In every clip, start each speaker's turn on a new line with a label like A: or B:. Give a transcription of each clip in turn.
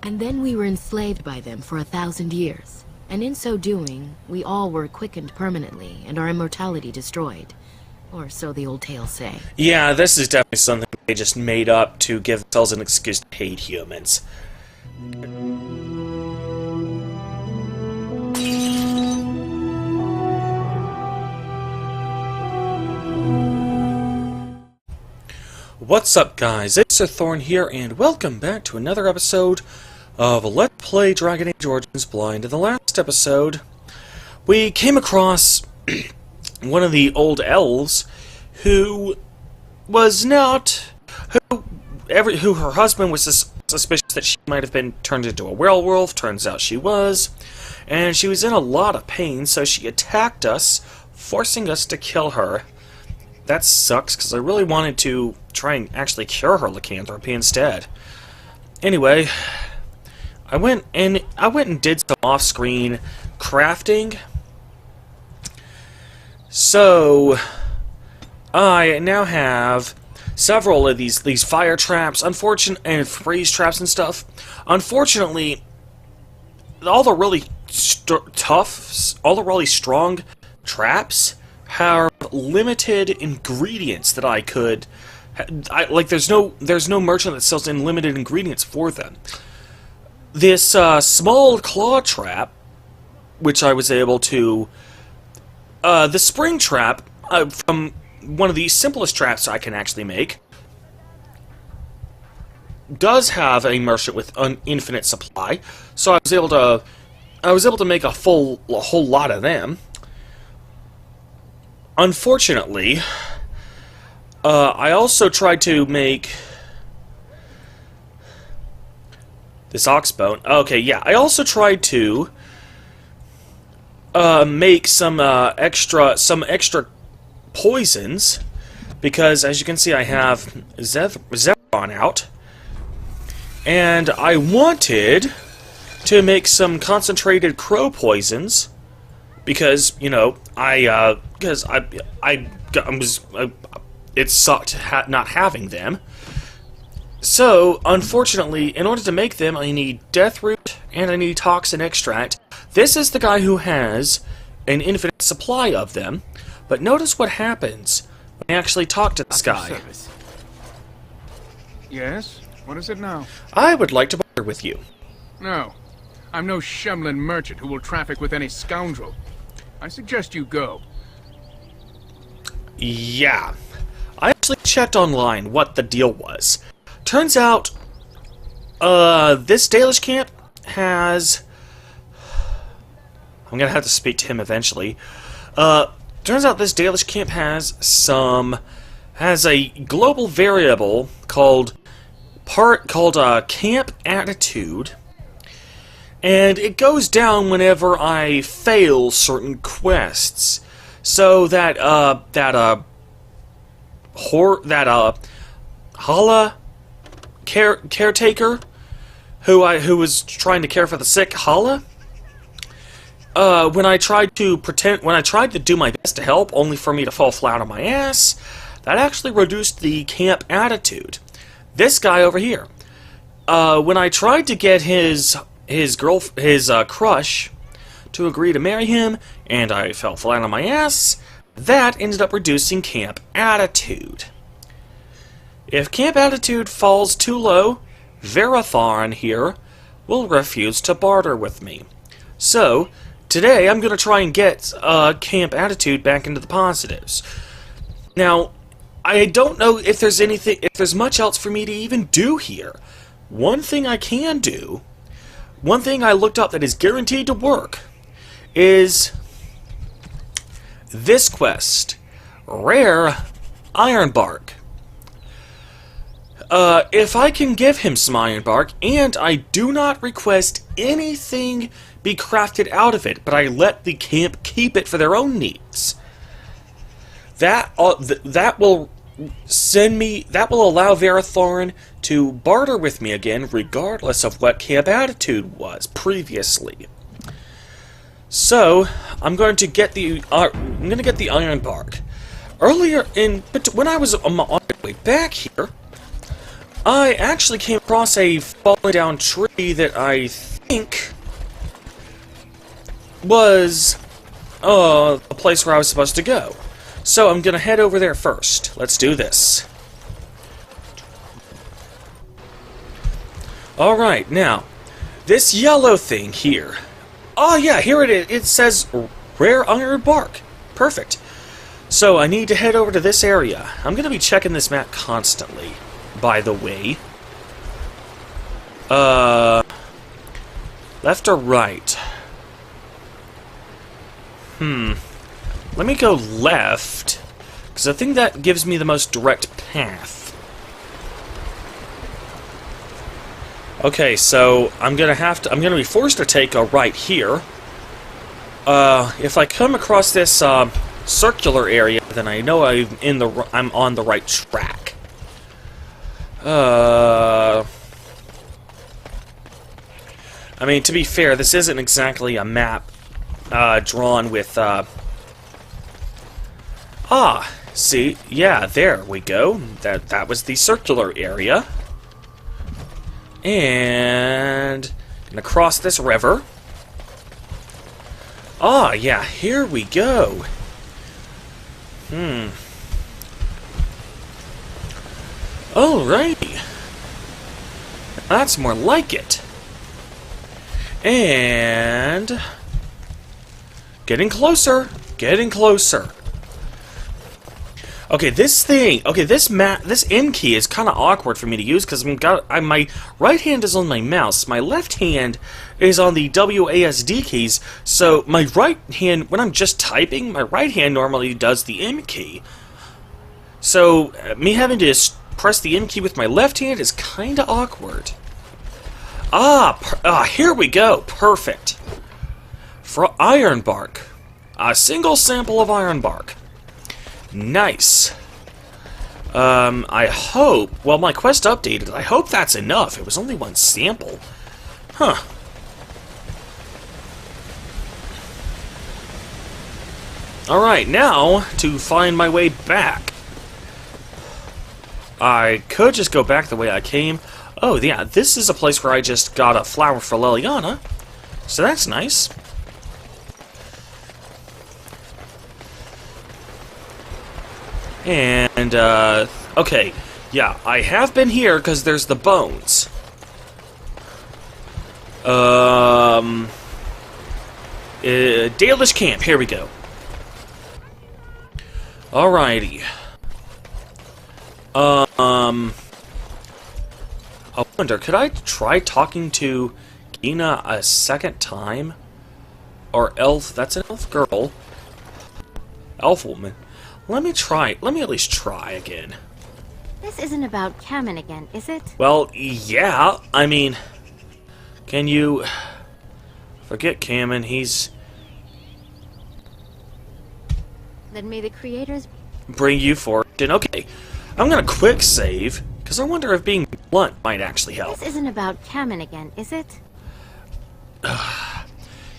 A: And then we were enslaved by them for 1,000 years. And in so doing, we all were quickened permanently and our immortality destroyed. Or so the old tales say.
B: Yeah, this is definitely something they just made up to give themselves an excuse to hate humans. What's up, guys? It's Varathorn here, and welcome back to another episode of Let's Play Dragon Age Origins Blind. In the last episode, we came across one of the old elves who was not... who her husband was suspicious that she might have been turned into a werewolf. Turns out she was. And she was in a lot of pain, so she attacked us, forcing us to kill her. That sucks, because I really wanted to try and actually cure her lycanthropy instead. Anyway, I went and did some off-screen crafting. So I now have several of these fire traps, and freeze traps and stuff. Unfortunately, all the really strong traps have limited ingredients that I could. There's no merchant that sells unlimited ingredients for them. This small claw trap, which I was able to, the spring trap from one of the simplest traps I can actually make, does have a merchant with an infinite supply, so I was able to make a whole lot of them. Unfortunately, I also tried to make this oxbone. Okay, yeah, I also tried to make some extra poisons, because as you can see, I have Varathorn out, and I wanted to make some concentrated crow poisons. Because, you know, it sucked not having them. So, unfortunately, in order to make them, I need Deathroot and I need Toxin Extract. This is the guy who has an infinite supply of them. But notice what happens when I actually talk to this guy.
C: Yes? What is it now?
B: I would like to barter with you.
C: No. I'm no Shemlin merchant who will traffic with any scoundrel. I suggest you go.
B: Yeah. I actually checked online what the deal was. Turns out, this Dalish Camp has... I'm gonna have to speak to him eventually. Turns out this Dalish Camp has a global variable called Camp Attitude. And it goes down whenever I fail certain quests. So that Hala caretaker who was trying to care for the sick Hala, when I tried to do my best to help, only for me to fall flat on my ass, that actually reduced the camp attitude. This guy over here, when I tried to get his crush to agree to marry him, and I fell flat on my ass, that ended up reducing camp attitude. If camp attitude falls too low, Varathorn here will refuse to barter with me. So, today I'm going to try and get camp attitude back into the positives. Now, I don't know if there's much else for me to even do here. One thing I can do, one thing I looked up that is guaranteed to work, is this quest, Rare Ironbark. If I can give him some Ironbark, and I do not request anything be crafted out of it, but I let the camp keep it for their own needs, that will allow Varathorn to barter with me again, regardless of what camp attitude was previously. So I'm going to get the Ironbark. When I was on my way back here, I actually came across a fallen down tree that I think was a place where I was supposed to go. So I'm gonna head over there first. Let's do this. Alright, now, this yellow thing here. Oh yeah, here it is. It says rare iron bark. Perfect. So I need to head over to this area. I'm gonna be checking this map constantly, by the way. Left or right? Let me go left, because I think that gives me the most direct path. Okay, so I'm gonna be forced to take a right here. If I come across this circular area, then I know I'm on the right track. I mean, to be fair, this isn't exactly a map drawn with see, yeah, there we go. That was the circular area. And gonna cross this river. Ah, yeah, here we go. Alrighty. That's more like it. And getting closer, getting closer. Okay, this M key is kind of awkward for me to use because my right hand is on my mouse, my left hand is on the WASD keys. So my right hand, when I'm just typing, my right hand normally does the M key. So me having to press the M key with my left hand is kind of awkward. Here we go. Perfect. For iron bark, a single sample of iron bark. Nice. I hope... Well, my quest updated. I hope that's enough. It was only one sample. Huh. Alright, now to find my way back. I could just go back the way I came. Oh, yeah, this is a place where I just got a flower for Liliana. So that's nice. And, okay, yeah, I have been here because there's the bones. Dalish Camp, here we go. Alrighty. I wonder, could I try talking to Gina a second time? Or elf, that's an elf girl. Elf woman. Let me at least try again.
D: This isn't about Kamen again, is it?
B: Well, yeah, I mean... Can you... Forget Kamen, he's...
D: Then may the creators...
B: Bring you fortune. Okay, I'm gonna quick save, because I wonder if being blunt might actually help.
D: This isn't about Kamen again, is it?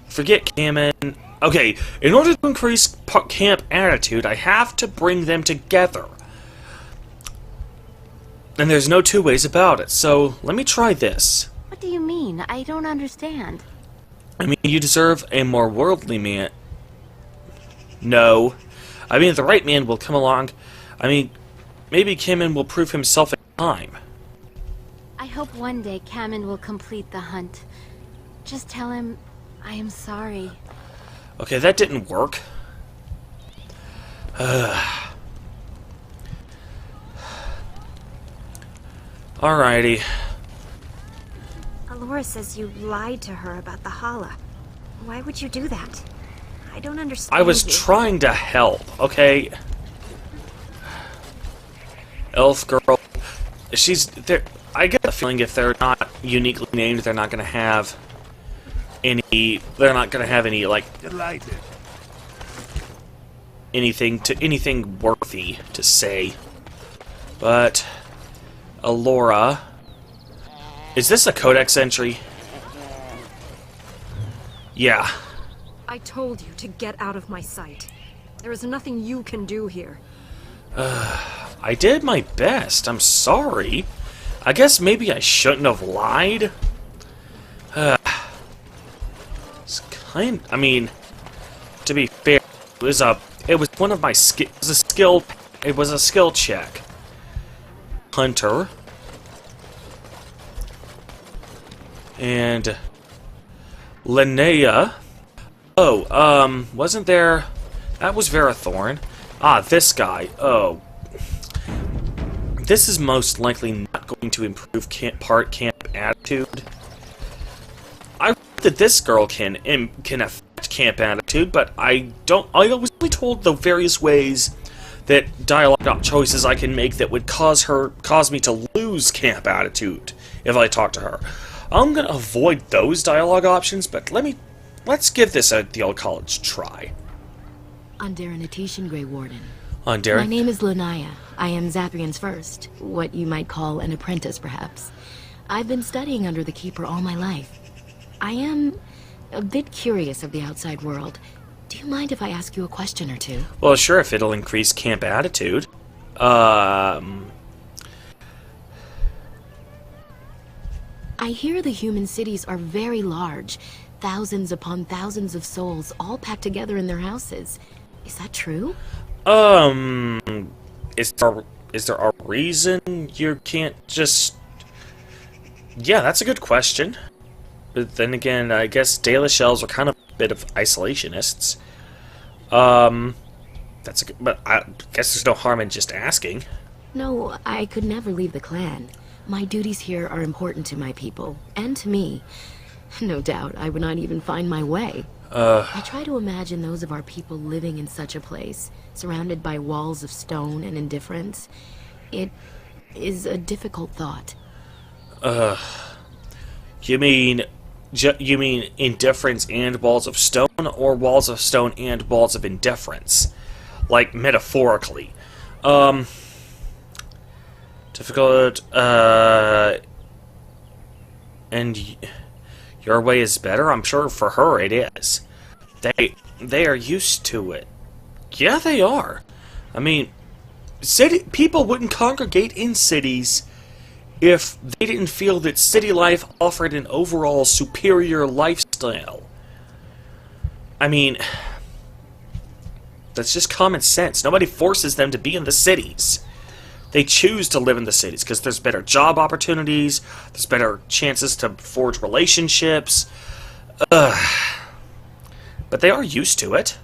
B: Forget Kamen. Okay, in order to increase camp attitude, I have to bring them together. And there's no two ways about it, so let me try this.
D: What do you mean? I don't understand.
B: I mean, you deserve a more worldly man. No. I mean, the right man will come along. I mean, maybe Kamen will prove himself in time.
D: I hope one day Kamen will complete the hunt. Just tell him I am sorry.
B: Okay, that didn't work. Alrighty.
E: Alora says you lied to her about the Hala. Why would you do that? I don't understand.
B: I was trying to help, okay? Elf girl. She's there. I get the feeling if they're not uniquely named, they're not gonna have any. They're not gonna have any like
F: Delighted.
B: anything worthy to say. But Alora, is this a codex entry? Yeah.
E: I told you to get out of my sight. There is nothing you can do here.
B: I did my best. I'm sorry. I guess maybe I shouldn't have lied. It's kind. I mean, to be fair, it was one of my it was a skill check. Hunter. And Linnea. Oh, wasn't there... That was Varathorn. Ah, this guy. Oh. This is most likely not going to improve camp attitude. I read that this girl can affect camp attitude, but I was only told the various ways that dialogue choices I can make that would cause me to lose camp attitude if I talk to her. I'm gonna avoid those dialogue options, but let's give this the old college try.
A: Andaran Atishan, Grey Warden.
B: Andaran?
A: My name is Lanaya. I am Zathrian's first, what you might call an apprentice, perhaps. I've been studying under the Keeper all my life. I am a bit curious of the outside world. Do you mind if I ask you a question or two?
B: Well, sure, if it'll increase camp attitude.
A: I hear the human cities are very large. Thousands upon thousands of souls all packed together in their houses. Is that true?
B: Is there a reason you can't just... Yeah, that's a good question. But then again, I guess Dalish Elves are kind of a bit of isolationists. But I guess there's no harm in just asking.
A: No, I could never leave the clan. My duties here are important to my people, and to me. No doubt, I would not even find my way. I try to imagine those of our people living in such a place, surrounded by walls of stone and indifference. It is a difficult thought.
B: You mean indifference and walls of stone, or walls of stone and walls of indifference? Like, metaphorically. Difficult, and your way is better? I'm sure for her it is. They are used to it. Yeah, they are. I mean, people wouldn't congregate in cities if they didn't feel that city life offered an overall superior lifestyle. I mean, that's just common sense. Nobody forces them to be in the cities. They choose to live in the cities because there's better job opportunities, there's better chances to forge relationships. But they are used to it.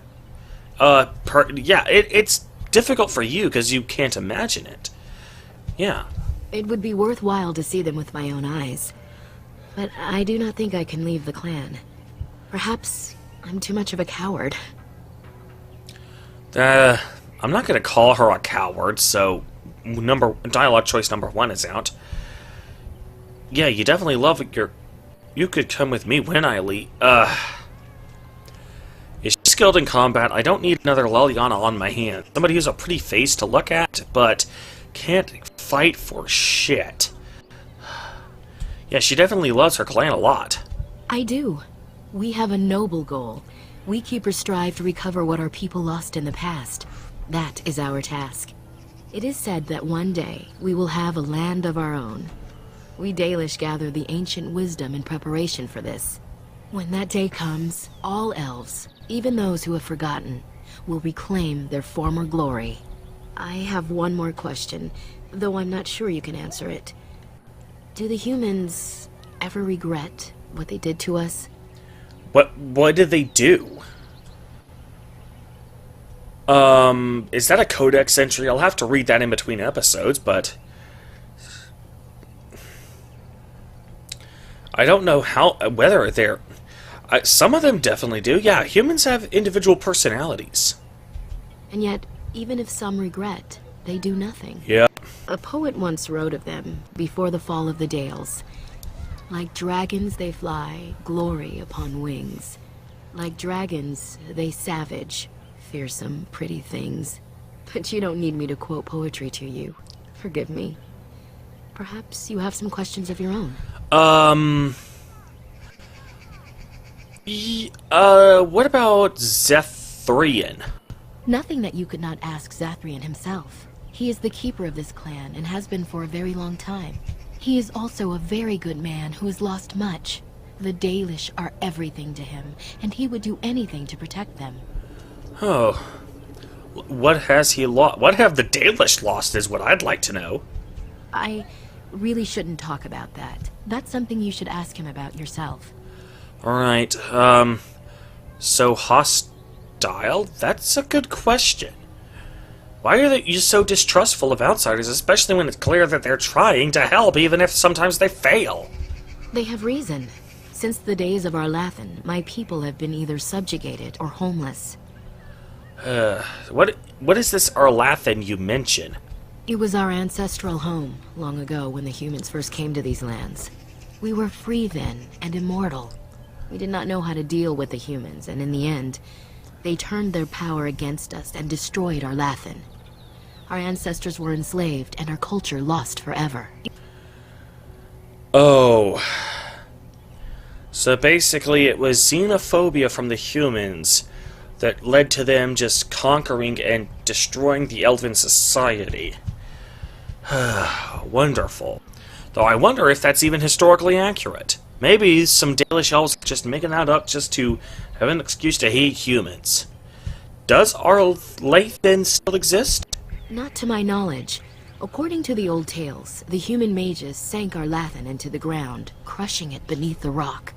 B: It's difficult for you because you can't imagine it. Yeah.
A: It would be worthwhile to see them with my own eyes. But I do not think I can leave the clan. Perhaps I'm too much of a coward.
B: I'm not going to call her a coward, so dialogue choice number 1 is out. Yeah, you definitely love you could come with me when I leave. Is she skilled in combat? I don't need another Leliana on my hand. Somebody who's a pretty face to look at, but can't fight for shit. Yeah, she definitely loves her clan a lot.
A: I do. We have a noble goal. We Keepers strive to recover what our people lost in the past. That is our task. It is said that one day we will have a land of our own. We Dalish gather the ancient wisdom in preparation for this. When that day comes, all elves, even those who have forgotten, will reclaim their former glory. I have one more question, though I'm not sure you can answer it. Do the humans ever regret what they did to us?
B: What did they do? Is that a codex entry? I'll have to read that in between episodes, but I don't know whether they're... some of them definitely do. Yeah, humans have individual personalities.
A: And yet, even if some regret, they do nothing.
B: Yeah.
A: A poet once wrote of them, before the fall of the Dales. Like dragons they fly, glory upon wings. Like dragons, they savage, fearsome, pretty things. But you don't need me to quote poetry to you. Forgive me. Perhaps you have some questions of your own.
B: What about Zathrian?
A: Nothing that you could not ask Zathrian himself. He is the keeper of this clan and has been for a very long time. He is also a very good man who has lost much. The Dalish are everything to him, and he would do anything to protect them.
B: Oh. What has he lost? What have the Dalish lost is what I'd like to know.
A: I really shouldn't talk about that. That's something you should ask him about yourself.
B: Alright, so hostile? That's a good question. Why are you so distrustful of outsiders, especially when it's clear that they're trying to help, even if sometimes they fail?
A: They have reason. Since the days of Arlathan, my people have been either subjugated or homeless.
B: What is this Arlathan you mention?
A: It was our ancestral home, long ago when the humans first came to these lands. We were free then, and immortal. We did not know how to deal with the humans, and in the end, they turned their power against us and destroyed Arlathan. Our ancestors were enslaved, and our culture lost forever.
B: Oh. So basically it was xenophobia from the humans that led to them just conquering and destroying the elven society. Wonderful. Though I wonder if that's even historically accurate. Maybe some Dalish elves are just making that up just to have an excuse to hate humans. Does Arlathan still exist?
A: Not to my knowledge. According to the old tales, the human mages sank Arlathan into the ground, crushing it beneath the rock.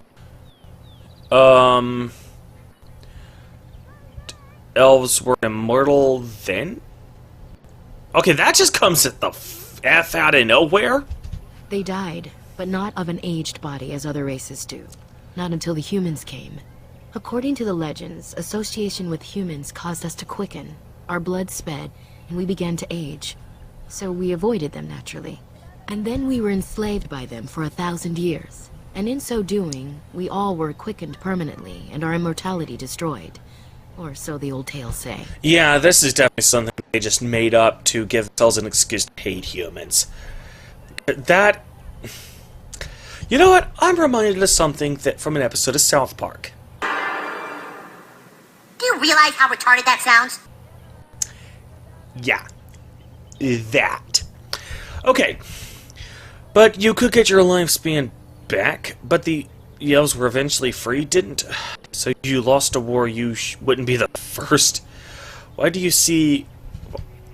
B: Elves were immortal then? Okay, that just comes at the F out of nowhere?
A: They died, but not of an aged body as other races do. Not until the humans came. According to the legends, association with humans caused us to quicken. Our blood sped, and we began to age. So we avoided them naturally. And then we were enslaved by them for 1,000 years. And in so doing, we all were quickened permanently, and our immortality destroyed. Or so the old tales say.
B: Yeah, this is definitely something they just made up to give themselves an excuse to hate humans. That... You know what? I'm reminded of something that from an episode of South Park.
F: Do you realize how retarded that sounds?
B: Yeah. That. Okay. But you could get your lifespan back, but the elves were eventually free, didn't... So you lost a war, you wouldn't be the first. Why do you see...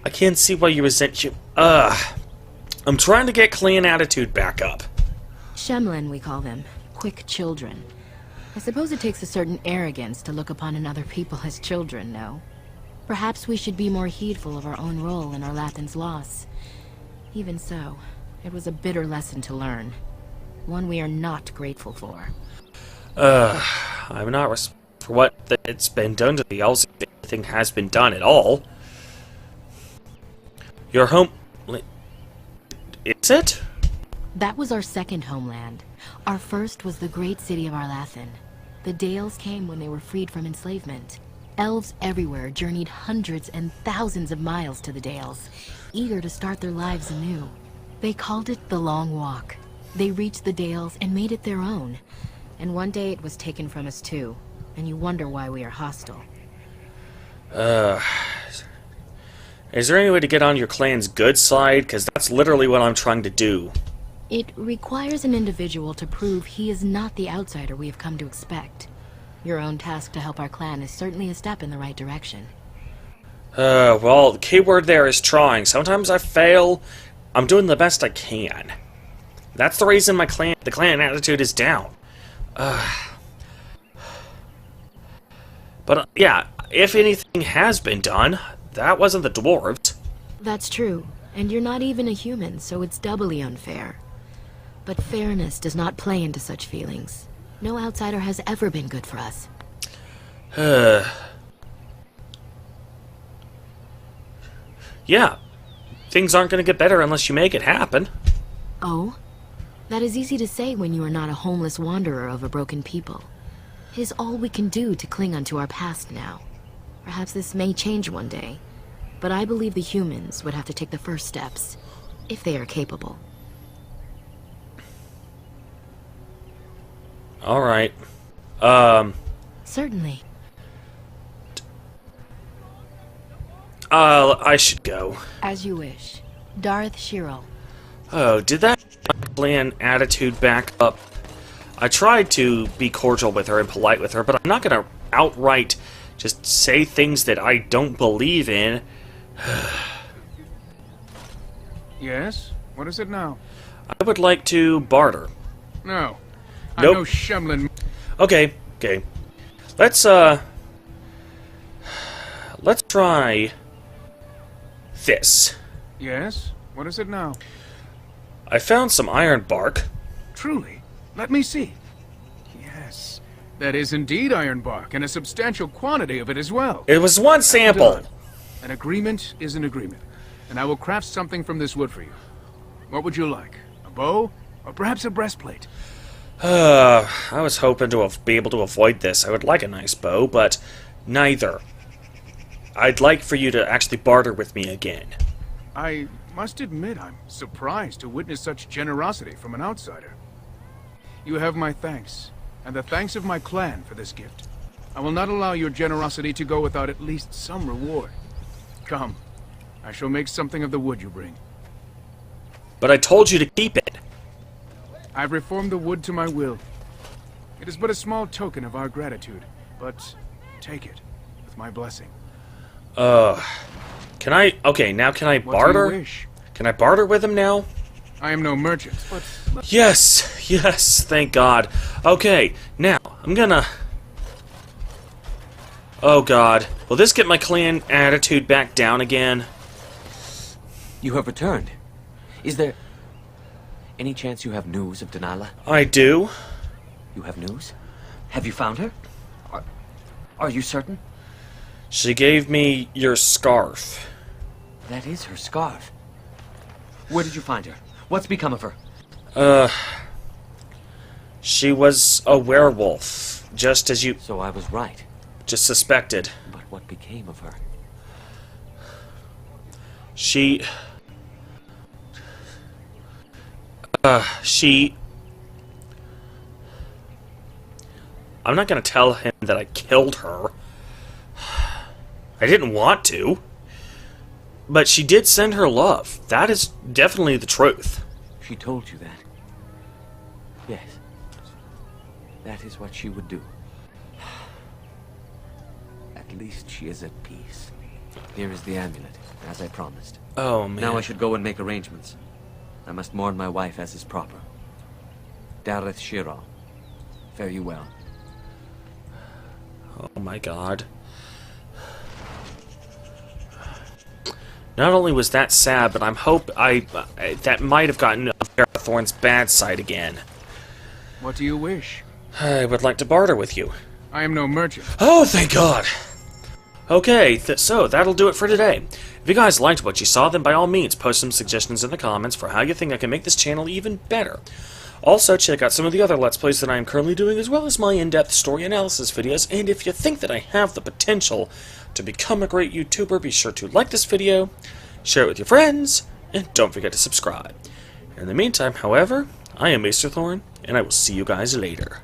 B: I can't see why you resent you... I'm trying to get clan attitude back up.
A: Shemlin, we call them. Quick children. I suppose it takes a certain arrogance to look upon another people as children, no? Perhaps we should be more heedful of our own role in Arlathan's loss. Even so, it was a bitter lesson to learn. One we are not grateful for.
B: I'm not for what it's been done to the elves. If anything has been done at all. Your home... Is it?
A: That was our second homeland. Our first was the great city of Arlathan. The Dales came when they were freed from enslavement. Elves everywhere journeyed hundreds and thousands of miles to the Dales, eager to start their lives anew. They called it the Long Walk. They reached the Dales and made it their own. And one day it was taken from us too, and you wonder why we are hostile.
B: Is there any way to get on your clan's good side? Because that's literally what I'm trying to do.
A: It requires an individual to prove he is not the outsider we have come to expect. Your own task to help our clan is certainly a step in the right direction.
B: Well, the key word there is trying. Sometimes I fail. I'm doing the best I can. That's the reason the clan attitude is down. But, yeah, if anything has been done, that wasn't the dwarves.
A: That's true, and you're not even a human, so it's doubly unfair. But fairness does not play into such feelings. No outsider has ever been good for us.
B: Yeah, things aren't going to get better unless you make it happen.
A: Oh? That is easy to say when you are not a homeless wanderer of a broken people. It is all we can do to cling onto our past now. Perhaps this may change one day, but I believe the humans would have to take the first steps, if they are capable.
B: Alright.
A: Certainly.
B: I should go.
A: As you wish. Darth Shirel.
B: Oh, did that... clan attitude back up. I tried to be cordial with her and polite with her, but I'm not going to outright just say things that I don't believe in.
C: Yes? What is it now?
B: I would like to barter.
C: No. I'm
B: Nope.
C: no Shemlin.
B: Okay, okay. Let's try this.
C: Yes? What is it now?
B: I found some iron bark.
C: Truly? Let me see. Yes. That is indeed iron bark, and a substantial quantity of it as well.
B: It was one sample.
C: Done. An agreement is an agreement, and I will craft something from this wood for you. What would you like? A bow? Or perhaps a breastplate?
B: I was hoping to be able to avoid this. I would like a nice bow, but neither. I'd like for you to actually barter with me again.
C: I must admit I'm surprised to witness such generosity from an outsider. You have my thanks, and the thanks of my clan for this gift. I will not allow your generosity to go without at least some reward. Come, I shall make something of the wood you bring.
B: But I told you to keep it.
C: I've reformed the wood to my will. It is but a small token of our gratitude, but take it with my blessing.
B: Can I... Okay, now can I barter?
C: What do you wish?
B: Can I barter with him now?
C: I am no merchant, but...
B: Yes, yes, thank God. Okay, now, I'm gonna... Oh God, will this get my clan attitude back down again?
G: You have returned. Is there any chance you have news of Delilah?
B: I do.
G: You have news? Have you found her? Are you certain?
B: She gave me your scarf.
G: That is her scarf. Where did you find her? What's become of her?
B: She was a werewolf, just as you
G: So I was right.
B: just suspected.
G: But what became of her?
B: She... I'm not gonna tell him that I killed her. I didn't want to. But she did send her love. That is definitely the truth.
G: She told you that? Yes. That is what she would do. At least she is at peace. Here is the amulet, as I promised.
B: Oh, man.
G: Now I should go and make arrangements. I must mourn my wife as is proper. Dareth Shira. Fare you well.
B: Oh my God. Not only was that sad, but that might have gotten Varathorn's bad side again.
C: What do you wish?
B: I would like to barter with you.
C: I am no merchant.
B: Oh, thank God! Okay, so that'll do it for today. If you guys liked what you saw, then by all means, post some suggestions in the comments for how you think I can make this channel even better. Also, check out some of the other Let's Plays that I am currently doing, as well as my in-depth story analysis videos, and if you think that I have the potential to become a great YouTuber, be sure to like this video, share it with your friends, and don't forget to subscribe. In the meantime, however, I am Varathorn, and I will see you guys later.